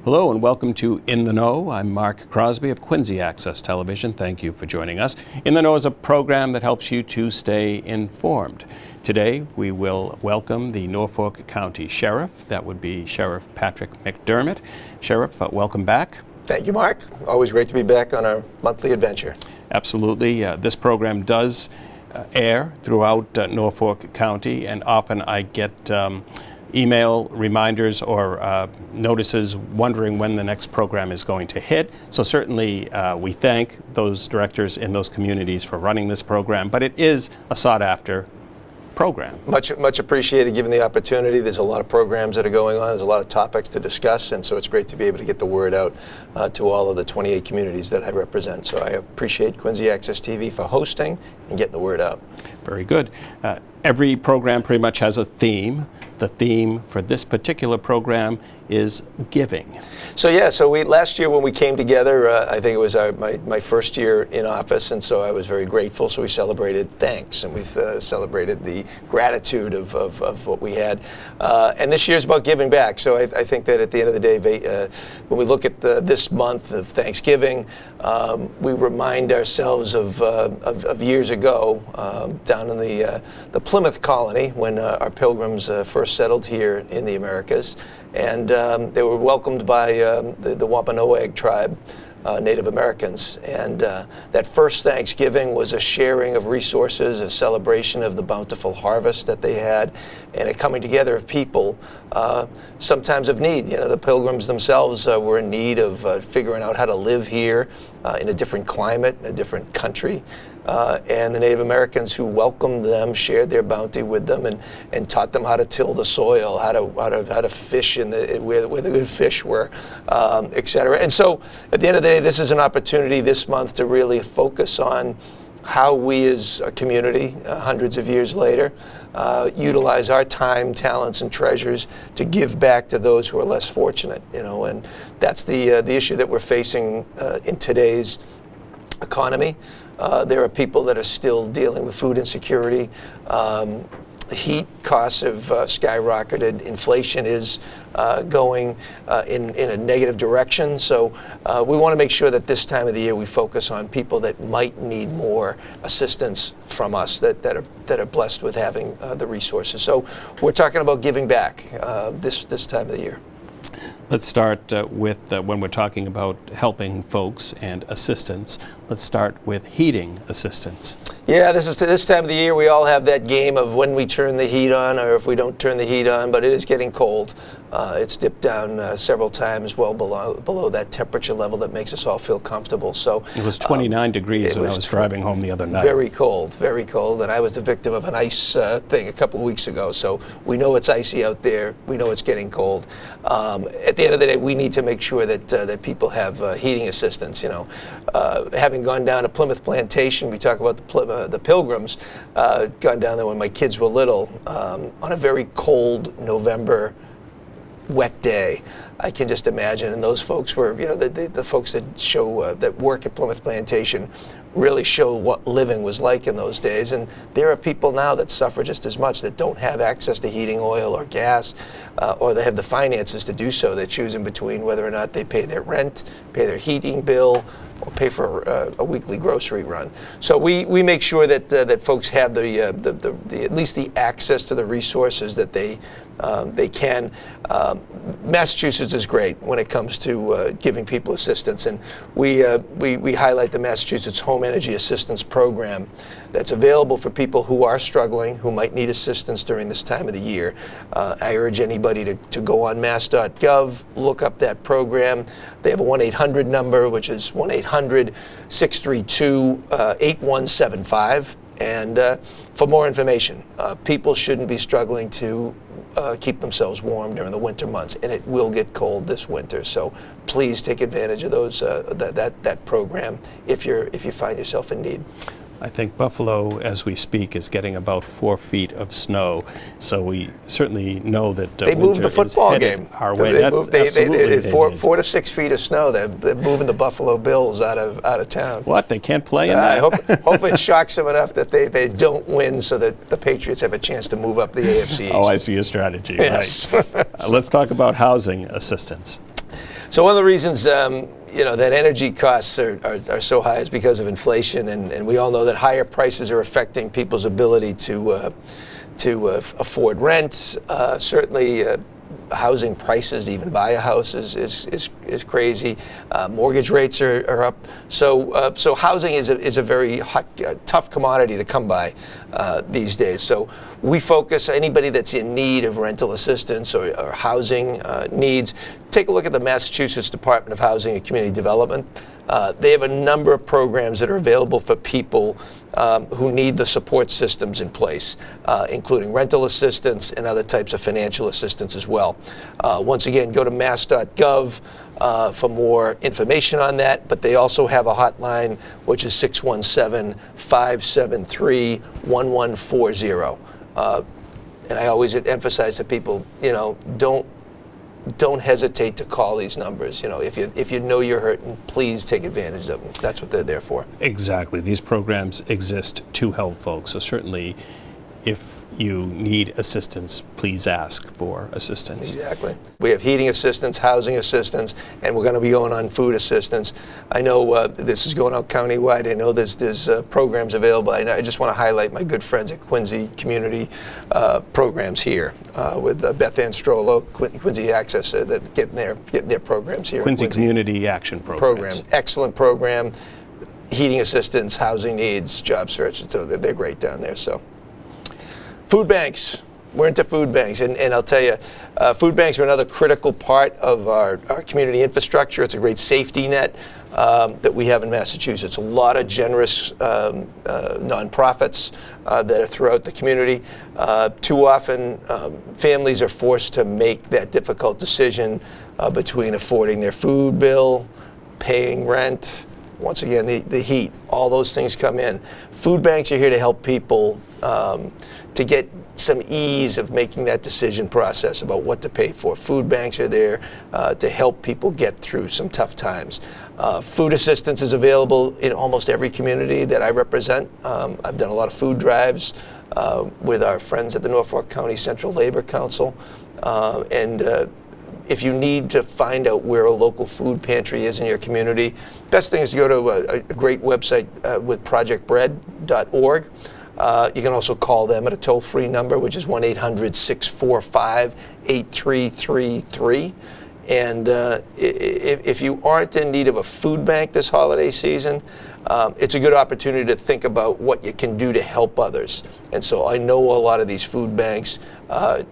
Hello and welcome to In the Know. I'm Mark Crosby of Quincy Access Television. Thank you for joining us. In the Know is a program that helps you to stay informed. Today we will welcome the Norfolk County Sheriff. That would be Sheriff Patrick McDermott. Sheriff, welcome back. Thank you, Mark. Always great to be back on our monthly adventure. Absolutely. This program does air throughout Norfolk County, and often I get email reminders or notices wondering when the next program is going to hit. So certainly we thank those directors in those communities for running this program, but it is a sought-after program. Much appreciated given the opportunity. There's a lot of programs that are going on. There's a lot of topics to discuss, and so it's great to be able to get the word out to all of the 28 communities that I represent. So I appreciate Quincy Access TV for hosting and getting the word out. Very good. Every program pretty much has a theme. The theme for this particular program is giving. So last year when we came together, I think it was my first year in office, and so I was very grateful. So we celebrated thanks, and we celebrated the gratitude of what we had. And this year is about giving back. So I think that at the end of the day, when we look at this month of Thanksgiving, we remind ourselves of years ago down in the Plymouth colony when our pilgrims first settled here in the Americas. And they were welcomed by the Wampanoag tribe, Native Americans. And that first Thanksgiving was a sharing of resources, a celebration of the bountiful harvest that they had, and a coming together of people, sometimes of need. You know, the pilgrims themselves were in need of figuring out how to live here in a different climate, in a different country. And the Native Americans who welcomed them shared their bounty with them and taught them how to till the soil, how to fish where the good fish were, et cetera. And so at the end of the day, this is an opportunity this month to really focus on how we as a community, hundreds of years later, utilize our time, talents, and treasures to give back to those who are less fortunate. You know, and that's the issue that we're facing in today's economy. There are people that are still dealing with food insecurity. Heat costs have skyrocketed. Inflation is going in a negative direction. So we want to make sure that this time of the year we focus on people that might need more assistance from us, that are blessed with having the resources. So we're talking about giving back this time of the year. Let's start with when we're talking about helping folks and assistance. Let's start with heating assistance. Yeah, this time of the year we all have that game of when we turn the heat on or if we don't turn the heat on, but it is getting cold. It's dipped down several times well below that temperature level that makes us all feel comfortable. So it was 29 degrees when I was driving home the other night. Very cold, and I was the victim of an ice thing a couple of weeks ago. So we know it's icy out there. We know it's getting cold. At the end of the day, we need to make sure that people have heating assistance. You know, having gone down to Plymouth Plantation, we talk about the pilgrims, gone down there when my kids were little, on a very cold November wet day. I can just imagine, and those folks were, you know, the folks that show that work at Plymouth Plantation really show what living was like in those days. And there are people now that suffer just as much, that don't have access to heating oil or gas, or they have the finances to do so. They're choosing between whether or not they pay their rent, pay their heating bill, or pay for a weekly grocery run. So we make sure that folks have the at least the access to the resources that they can. Massachusetts is great when it comes to giving people assistance, and we highlight the Massachusetts Home Energy Assistance Program that's available for people who are struggling, who might need assistance during this time of the year. I urge anybody to go on mass.gov, look up that program. They have a 1-800 number, which is 1-800-632-8175. And for more information, people shouldn't be struggling to keep themselves warm during the winter months, and it will get cold this winter. So please take advantage of those that program if you find yourself in need. I think Buffalo, as we speak, is getting about 4 feet of snow. So we certainly know that they moved the football game our way. They 4 to 6 feet of snow. They're moving the Buffalo Bills out of town. What? They can't play in that? I hope it shocks them enough that they don't win, so that the Patriots have a chance to move up the AFC East. Oh, I see your strategy. Yes. Right. Let's talk about housing assistance. So one of the reasons that energy costs are so high is because of inflation, and we all know that higher prices are affecting people's ability to afford rent. Certainly, housing prices to even buy a house is crazy. Mortgage rates are up. So housing is a very tough commodity to come by these days. So we focus anybody that's in need of rental assistance or housing needs. Take a look at the Massachusetts Department of Housing and Community Development. They have a number of programs that are available for people who need the support systems in place, including rental assistance and other types of financial assistance as well. Once again, go to mass.gov for more information on that, but they also have a hotline, which is 617-573-1140. And I always emphasize to people, don't hesitate to call these numbers. If you know you're hurting, please take advantage of them. That's what they're there for. Exactly. These programs exist to help folks. So certainly, if you need assistance, please ask for assistance. Exactly. We have heating assistance, housing assistance, and we're going to be going on food assistance. I know this is going out countywide. I know there's programs available. I just want to highlight my good friends at Quincy Community Programs here with Beth Ann Strollo, Quincy Access, that getting their programs here. Quincy Community Action Program. Excellent program. Heating assistance, housing needs, job search. So they're great down there. So. Food banks. We're into food banks, and I'll tell you, food banks are another critical part of our community infrastructure. It's a great safety net that we have in Massachusetts. A lot of generous nonprofits that are throughout the community. Too often, families are forced to make that difficult decision between affording their food bill, paying rent. Once again, the heat, all those things come in. Food banks are here to help people to get some ease of making that decision process about what to pay for. Food banks are there to help people get through some tough times. Food assistance is available in almost every community that I represent. I've done a lot of food drives with our friends at the Norfolk County Central Labor Council. If you need to find out where a local food pantry is in your community, best thing is to go to a great website with projectbread.org. You can also call them at a toll-free number, which is 1-800-645-8333. And if you aren't in need of a food bank this holiday season, it's a good opportunity to think about what you can do to help others. And so I know a lot of these food banks are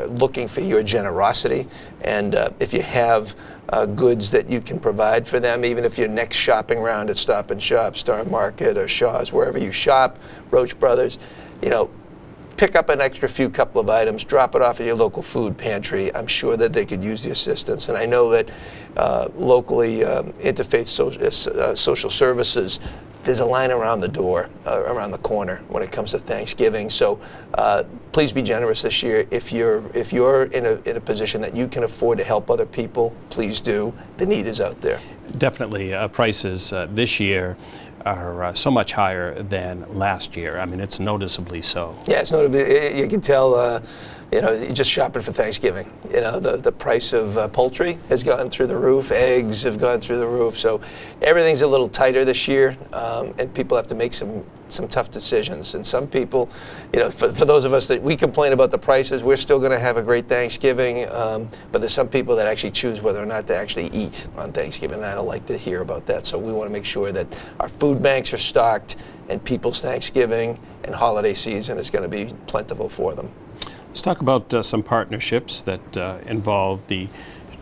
looking for your generosity. And if you have goods that you can provide for them, even if you're next shopping round at Stop and Shop, Star Market, or Shaw's, wherever you shop, Roach Brothers, pick up an extra couple of items, drop it off at your local food pantry. I'm sure that they could use the assistance. And I know that locally, Interfaith Social Services, there's a line around the door, around the corner when it comes to Thanksgiving. So please be generous this year. If you're in a position that you can afford to help other people, please do. The need is out there. Definitely. Prices this year are so much higher than last year. I mean, it's noticeably so. Yeah, it's noticeably. You can tell. You're just shopping for Thanksgiving. The price of poultry has gone through the roof. Eggs have gone through the roof. So everything's a little tighter this year, and people have to make some tough decisions. And some people, for those of us that we complain about the prices, we're still going to have a great Thanksgiving. But there's some people that actually choose whether or not to actually eat on Thanksgiving, and I don't like to hear about that. So we want to make sure that our food banks are stocked, and people's Thanksgiving and holiday season is going to be plentiful for them. Let's talk about some partnerships that involve the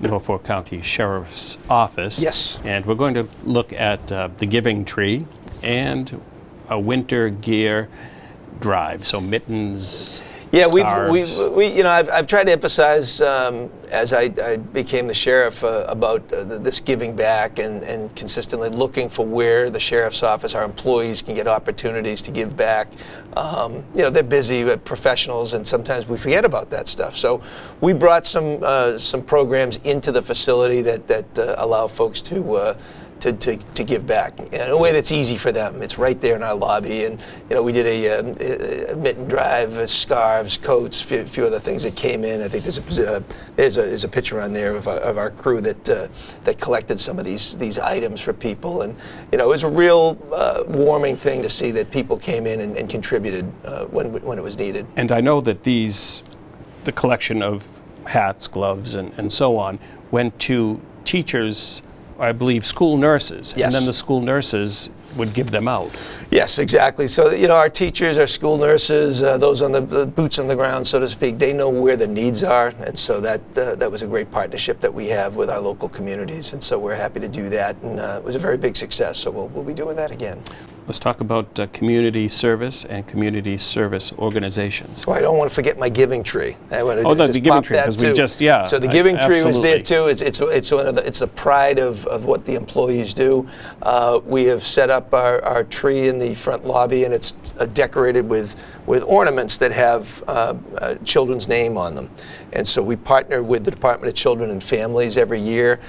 Norfolk County Sheriff's Office. Yes. And we're going to look at the Giving Tree and a winter gear drive. So mittens. Yeah, scarves. I've tried to emphasize as I became the sheriff about this giving back and consistently looking for where the sheriff's office, our employees, can get opportunities to give back. They're busy professionals, and sometimes we forget about that stuff. So we brought some programs into the facility that allow folks to to give back in a way that's easy for them. It's right there in our lobby, and we did a mitten drive, scarves, coats, a few other things that came in. I think there's a picture on there of our crew that collected some of these items for people, and it was a real warming thing to see that people came in and contributed when it was needed. And I know that the collection of hats, gloves, and so on went to teachers, I believe school nurses, Yes. and then the school nurses would give them out. Yes, exactly. So, our teachers, our school nurses, those on the boots on the ground, so to speak, they know where the needs are. And so that was a great partnership that we have with our local communities. And so we're happy to do that. And it was a very big success. So we'll be doing that again. Let's talk about community service and community service organizations. Oh, I don't want to forget my giving tree. I want to the giving tree, because we just, yeah. So the giving tree was there absolutely. too. It's the pride of what the employees do. We have set up our tree in the front lobby, and it's decorated with ornaments that have children's name on them. And so we partner with the Department of Children and Families every year.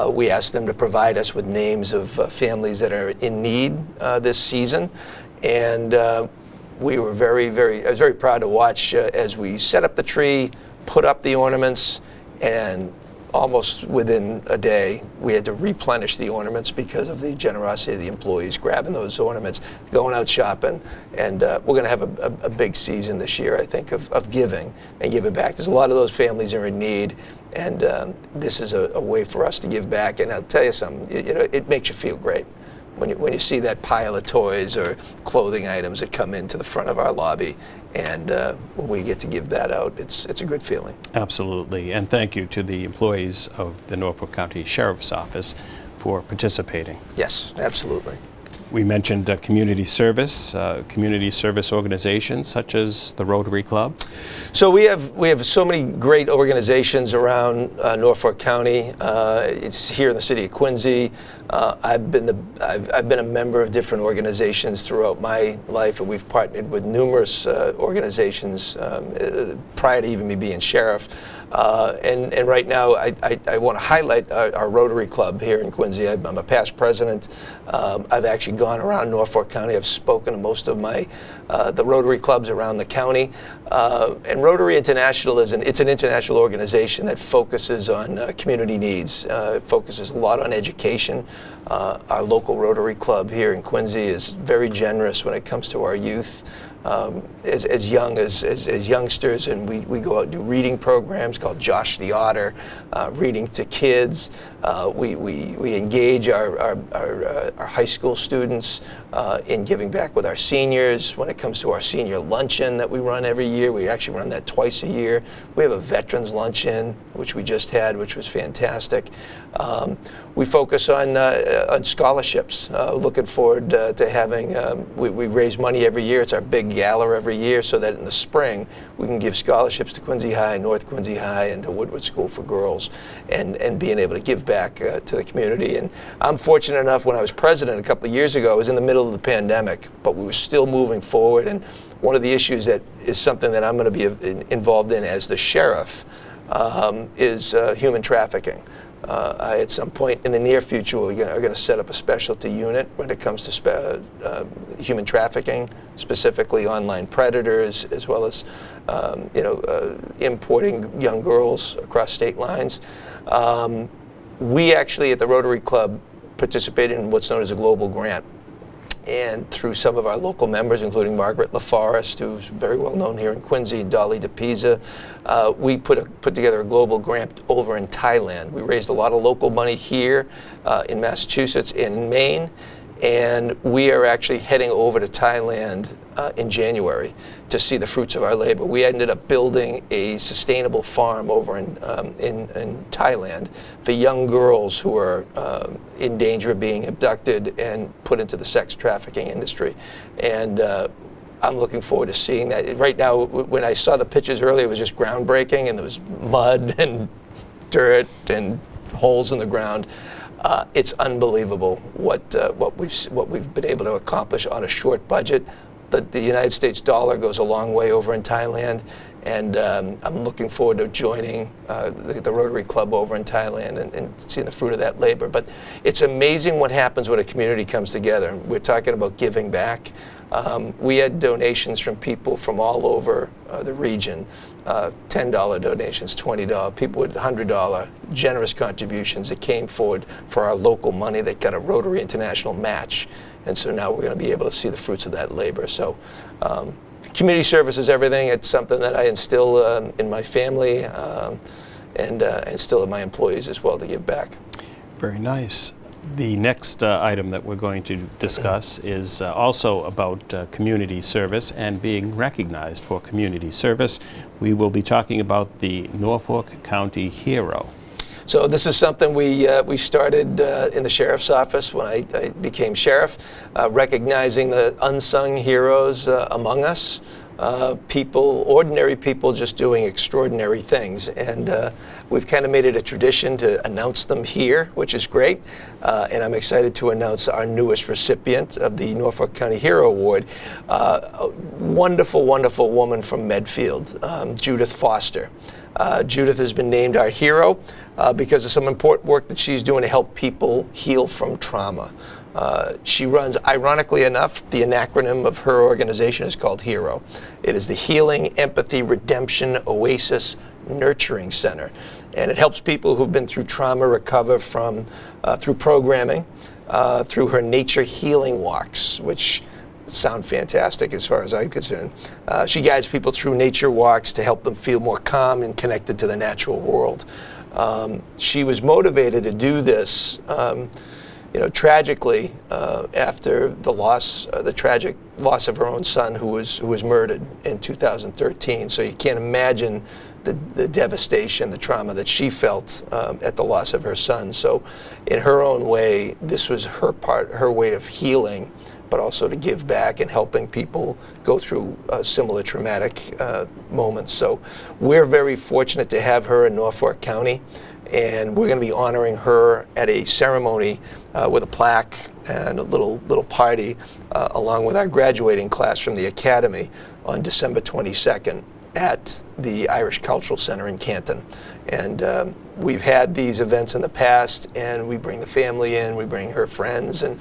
We ask them to provide us with names of families that are in need this season. And we were I was very proud to watch as we set up the tree, put up the ornaments, and almost within a day, we had to replenish the ornaments because of the generosity of the employees grabbing those ornaments, going out shopping, and we're going to have a big season this year, I think, of giving and giving back. There's a lot of those families are in need, and this is a way for us to give back. And I'll tell you something, it makes you feel great when you see that pile of toys or clothing items that come into the front of our lobby. And when we get to give that out, it's a good feeling. Absolutely, and thank you to the employees of the Norfolk County Sheriff's Office for participating. Yes, absolutely. We mentioned community service organizations such as the Rotary Club. So we have so many great organizations around Norfolk County. It's here in the city of Quincy. I've been a member of different organizations throughout my life, and we've partnered with numerous organizations prior to even me being sheriff. And right now, I want to highlight our Rotary Club here in Quincy. I'm a past president. I've actually gone around Norfolk County. I've spoken to most of the Rotary clubs around the county. And Rotary International it's an international organization that focuses on community needs. It focuses a lot on education. Our local Rotary Club here in Quincy is very generous when it comes to our youth. As young as youngsters, and we go out and do reading programs called Josh the Otter, reading to kids. We engage our high school students in giving back with our seniors. When it comes to our senior luncheon that we run every year, we actually run that twice a year. We have a veterans luncheon, which we just had, which was fantastic. We focus on scholarships. Looking forward to having, we raise money every year. It's our big gala every year, so that in the spring we can give scholarships to Quincy High, North Quincy High, and to Woodward School for Girls, and being able to give back to the community. And I'm fortunate enough, when I was president a couple of years ago, I was in the middle of the pandemic, but we were still moving forward. And one of the issues that is something that I'm going to be involved in as the sheriff is human trafficking. At some point in the near future, we're going to set up a specialty unit when it comes to human trafficking, specifically online predators, as well as importing young girls across state lines. We actually at the Rotary Club participated in what's known as a global grant. And through some of our local members, including Margaret LaForest, who's very well known here in Quincy, Dolly DePisa, we put together a global grant over in Thailand. We raised a lot of local money here in Massachusetts, in Maine, and we are actually heading over to Thailand in January to see the fruits of our labor. We ended up building a sustainable farm over in Thailand for young girls who are in danger of being abducted and put into the sex trafficking industry. And I'm looking forward to seeing that. Right now, when I saw the pictures earlier, it was just groundbreaking, and there was mud and dirt and holes in the ground. It's unbelievable what we've been able to accomplish on a short budget. The United States dollar goes a long way over in Thailand, And I'm looking forward to joining the Rotary Club over in Thailand and seeing the fruit of that labor. But it's amazing what happens when a community comes together. We're talking about giving back. We had donations from people from all over the region, $10 donations, $20, people with $100 generous contributions that came forward for our local money that got a Rotary International match. And so now we're going to be able to see the fruits of that labor. So community service is everything. It's something that I instill in my family and instill in my employees as well to give back. Very nice. The next item that we're going to discuss is also about community service and being recognized for community service. We will be talking about the Norfolk County Hero. So this is something we started in the sheriff's office when I became sheriff, recognizing the unsung heroes among us. People, ordinary people just doing extraordinary things. And we've kind of made it a tradition to announce them here, which is great. And I'm excited to announce our newest recipient of the Norfolk County Hero Award, a wonderful, wonderful woman from Medfield, Judith Foster. Judith has been named our hero because of some important work that she's doing to help people heal from trauma. She runs, ironically enough, the acronym of her organization is called HERO. It is the Healing, Empathy, Redemption, Oasis, Nurturing Center. And it helps people who've been through trauma recover from, through programming, through her nature healing walks, which sound fantastic as far as I'm concerned. She guides people through nature walks to help them feel more calm and connected to the natural world. She was motivated to do this tragically, after the tragic loss of her own son, who was murdered in 2013. So you can't imagine the devastation, the trauma that she felt at the loss of her son. So, in her own way, this was her way of healing, but also to give back and helping people go through similar traumatic moments. So, we're very fortunate to have her in Norfolk County. And we're going to be honoring her at a ceremony with a plaque and a little party, along with our graduating class from the Academy on December 22nd at the Irish Cultural Center in Canton. And we've had these events in the past, and we bring the family in, we bring her friends, and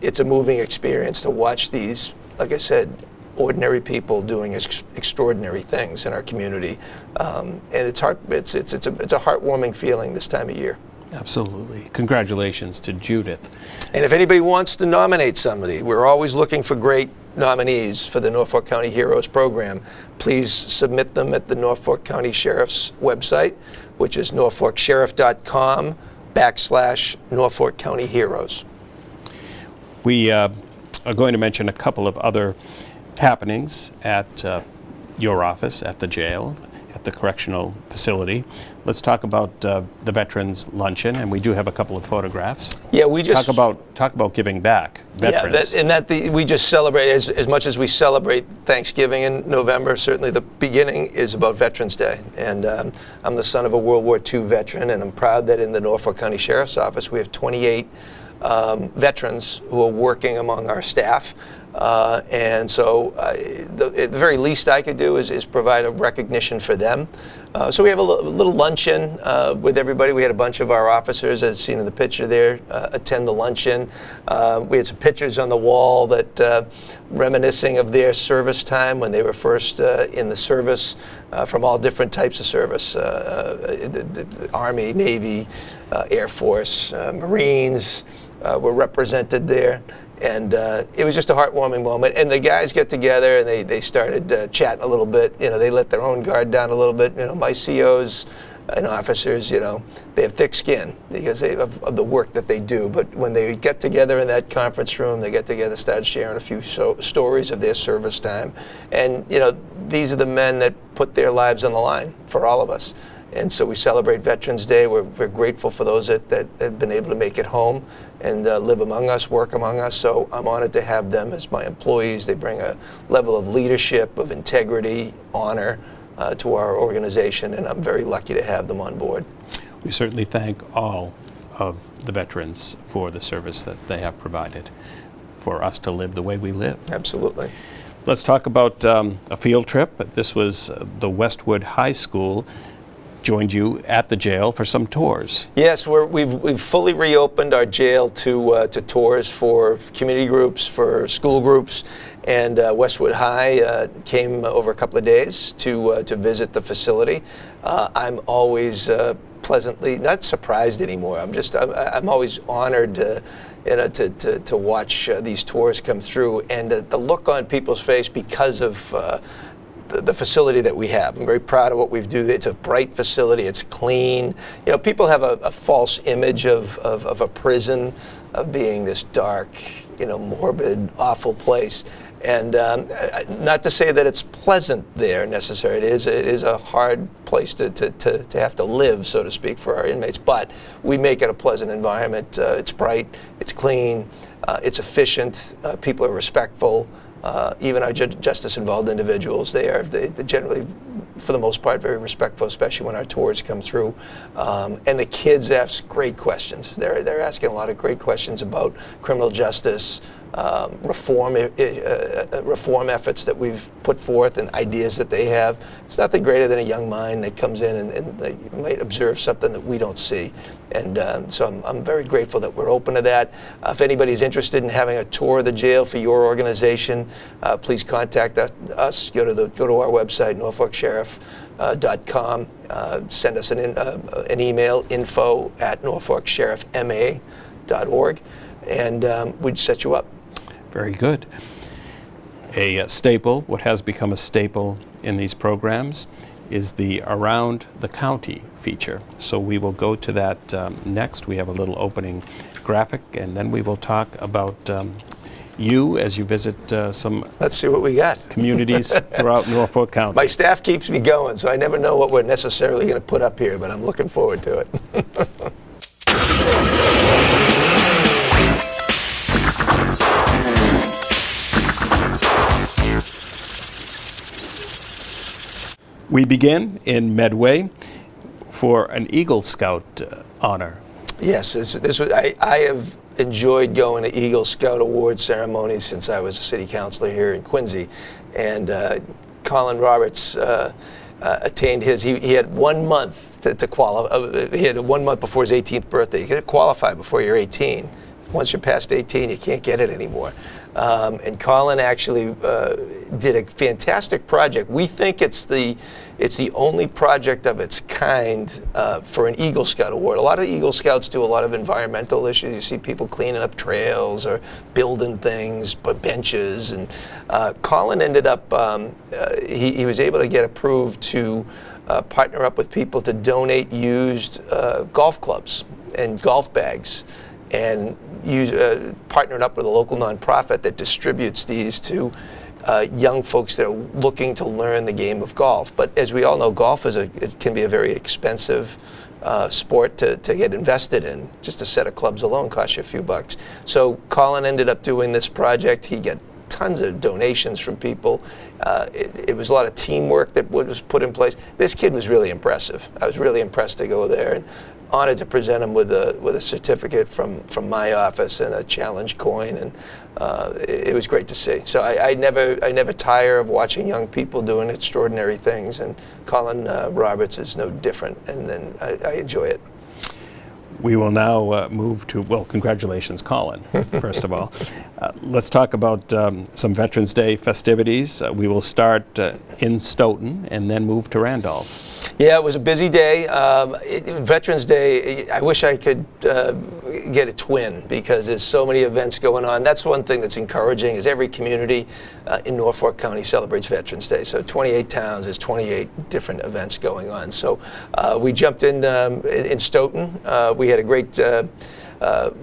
it's a moving experience to watch these, like I said, ordinary people doing extraordinary things in our community, and it's a heartwarming feeling this time of year. Absolutely. Congratulations to Judith. And if anybody wants to nominate somebody, we're always looking for great nominees for the Norfolk County Heroes program. Please submit them at the Norfolk County Sheriff's website, which is norfolksheriff.com/Norfolk County Heroes. We are going to mention a couple of other happenings at your office, at the jail, at the correctional facility. Let's talk about the Veterans Luncheon, and we do have a couple of photographs. Yeah, we just talk about giving back. Veterans. Yeah, we just celebrate as much as we celebrate Thanksgiving in November. Certainly, the beginning is about Veterans Day, and I'm the son of a World War II veteran, and I'm proud that in the Norfolk County Sheriff's Office we have 28 veterans who are working among our staff. And so the very least I could do is provide a recognition for them. So we have a little luncheon with everybody. We had a bunch of our officers, as seen in the picture there, attend the luncheon. We had some pictures on the wall that reminiscing of their service time when they were first in the service, from all different types of service, the Army, Navy, Air Force, Marines were represented there. And it was just a heartwarming moment. And the guys get together and they started chatting a little bit. They let their own guard down a little bit. My COs and officers, they have thick skin because of the work that they do. But when they get together in that conference room, they get together, start sharing a few stories of their service time. And, these are the men that put their lives on the line for all of us. And so we celebrate Veterans Day. We're grateful for those that have been able to make it home and live among us, work among us. So I'm honored to have them as my employees. They bring a level of leadership, of integrity, honor to our organization, and I'm very lucky to have them on board. We certainly thank all of the veterans for the service that they have provided for us to live the way we live. Absolutely. Let's talk about a field trip. This was the Westwood High School joined you at the jail for some tours. Yes, we've fully reopened our jail to tours for community groups, for school groups, and Westwood High came over a couple of days to visit the facility. I'm always pleasantly not surprised anymore. I'm always honored to watch these tours come through, and the look on people's face because of the facility that we have. I'm very proud of what we've do. It's a bright facility. It's clean. You know, people have a false image of a prison, of being this dark, morbid, awful place. And not to say that it's pleasant there necessarily. It is a hard place to have to live, so to speak, for our inmates. But we make it a pleasant environment. It's bright. It's clean. It's efficient. People are respectful. Even our justice-involved individuals, they generally, for the most part, very respectful, especially when our tours come through. And the kids ask great questions. They're asking a lot of great questions about criminal justice, reform efforts that we've put forth, and ideas that they have. It's nothing greater than a young mind that comes in and they might observe something that we don't see. And so I'm very grateful that we're open to that. If anybody's interested in having a tour of the jail for your organization, please contact us. Go to our website, norfolksheriff.com. Send us an email, info@norfolksheriffma.org, and we'd set you up. Very good. A staple, what has become a staple in these programs, is the Around the County feature. So we will go to that next. We have a little opening graphic, and then we will talk about you as you visit some Let's see what we got. communities throughout Norfolk County. My staff keeps me going, so I never know what we're necessarily going to put up here, but I'm looking forward to it. We begin in Medway for an Eagle Scout honor. Yes, I have enjoyed going to Eagle Scout Award ceremonies since I was a city councilor here in Quincy, and Colin Roberts attained his. He had 1 month to qualify. He had 1 month before his 18th birthday. You got to qualify before you're 18. Once you're past 18, you can't get it anymore. And Colin actually did a fantastic project. We think it's the only project of its kind for an Eagle Scout Award. A lot of Eagle Scouts do a lot of environmental issues. You see people cleaning up trails or building things, but benches. And Colin ended up, he was able to get approved to partner up with people to donate used golf clubs and golf bags, and partnered up with a local nonprofit that distributes these to young folks that are looking to learn the game of golf. But as we all know, golf it can be a very expensive sport to get invested in. Just a set of clubs alone costs you a few bucks. So Colin ended up doing this project. He got tons of donations from people. It was a lot of teamwork that was put in place. This kid was really impressive. I was really impressed to go there, and honored to present him with a certificate from my office and a challenge coin, and it was great to see. So I never tire of watching young people doing extraordinary things, and Colin Roberts is no different, and I enjoy it. We will now move to, well, congratulations, Colin, first of all. Let's talk about some Veterans Day festivities. We will start in Stoughton and then move to Randolph. Yeah, it was a busy day. Veterans Day, I wish I could get a twin, because there's so many events going on. That's one thing that's encouraging, is every community in Norfolk County celebrates Veterans Day. So 28 towns, there's 28 different events going on. So we jumped in Stoughton. We had a great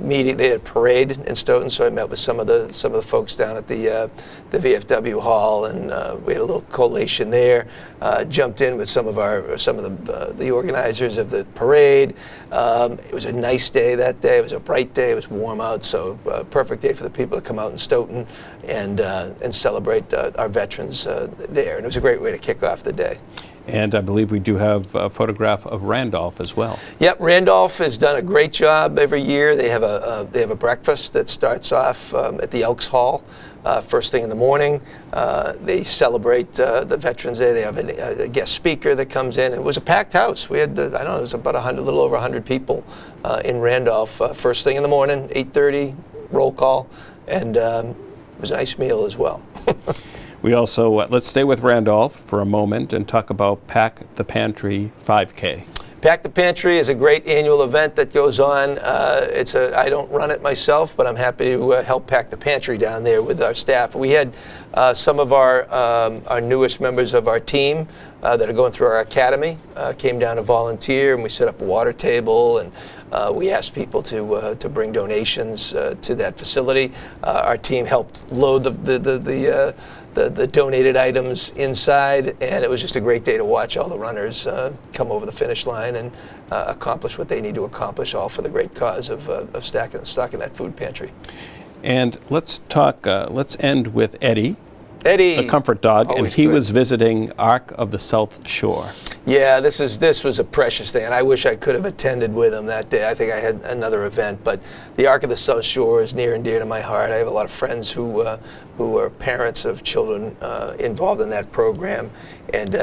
meeting. They had a parade in Stoughton, so I met with some of the folks down at the VFW hall, and we had a little collation there. Jumped in with some of the organizers of the parade. It was a nice day that day. It was a bright day. It was warm out, so perfect day for the people to come out in Stoughton and celebrate our veterans there. And it was a great way to kick off the day. And I believe we do have a photograph of Randolph as well. Yep, Randolph has done a great job every year. They have a breakfast that starts off at the Elks Hall first thing in the morning. They celebrate the Veterans Day. They have a guest speaker that comes in. It was a packed house. We had, I don't know, it was about 100, a little over 100 people in Randolph first thing in the morning, 8:30, roll call, and it was a nice meal as well. We also, let's stay with Randolph for a moment and talk about Pack the Pantry 5K. Pack the Pantry is a great annual event that goes on. I don't run it myself, but I'm happy to help pack the pantry down there with our staff. We had some of our newest members of our team that are going through our academy came down to volunteer, and we set up a water table, and we asked people to bring donations to that facility. Our team helped load the donated items inside, and it was just a great day to watch all the runners come over the finish line and accomplish what they need to accomplish, all for the great cause of stocking that food pantry. And let's end with Eddie. Eddie, the comfort dog, and he good. was visiting Ark of the South Shore. Yeah, this was a precious thing, and I wish I could have attended with him that day. I think I had another event, but the Ark of the South Shore is near and dear to my heart. I have a lot of friends who are parents of children involved in that program, and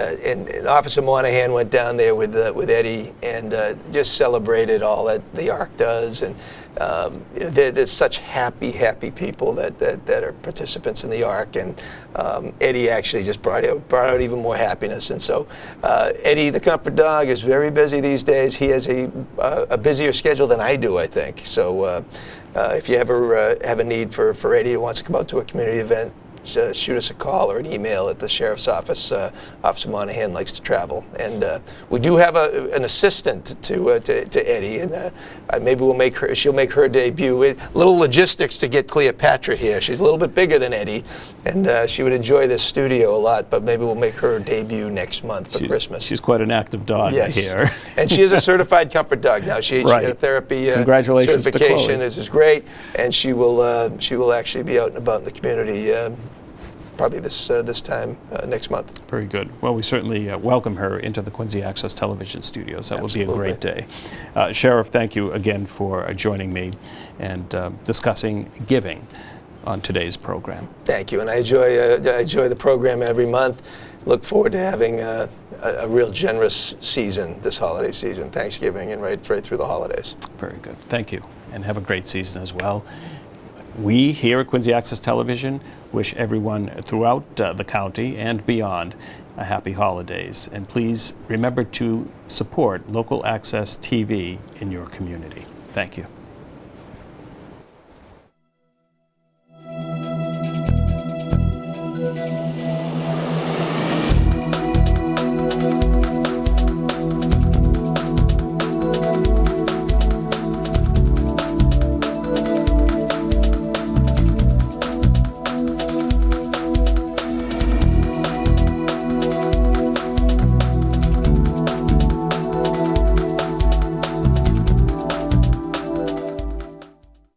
Officer Monahan went down there with Eddie and just celebrated all that the Ark does, and there's such happy people that are participants in the Ark, and Eddie actually just brought out even more happiness. And so Eddie, the comfort dog, is very busy these days. He has a busier schedule than I do, I think. So if you ever have a need for Eddie who wants to come out to a community event, shoot us a call or an email at the Sheriff's Office. Officer Monahan likes to travel, and we do have an assistant to Eddie, and maybe she'll make her debut. A little logistics to get Cleopatra here. She's a little bit bigger than Eddie, and she would enjoy this studio a lot. But maybe we'll make her debut next month for Christmas. She's quite an active dog, yes. Here. And she is a certified comfort dog now. She got a therapy Congratulations certification. To This is great, and she will actually be out and about in the community. Probably this time next month. Very good. Well, we certainly welcome her into the Quincy Access Television studios. That Absolutely. will be a great day. Sheriff, thank you again for joining me and discussing giving on today's program. Thank you, and I enjoy the program every month. Look forward to having a real generous season this holiday season, Thanksgiving, and right through the holidays. Very good. Thank you, and have a great season as well. We here at Quincy Access Television wish everyone throughout the county and beyond a happy holidays. And please remember to support local access TV in your community. Thank you.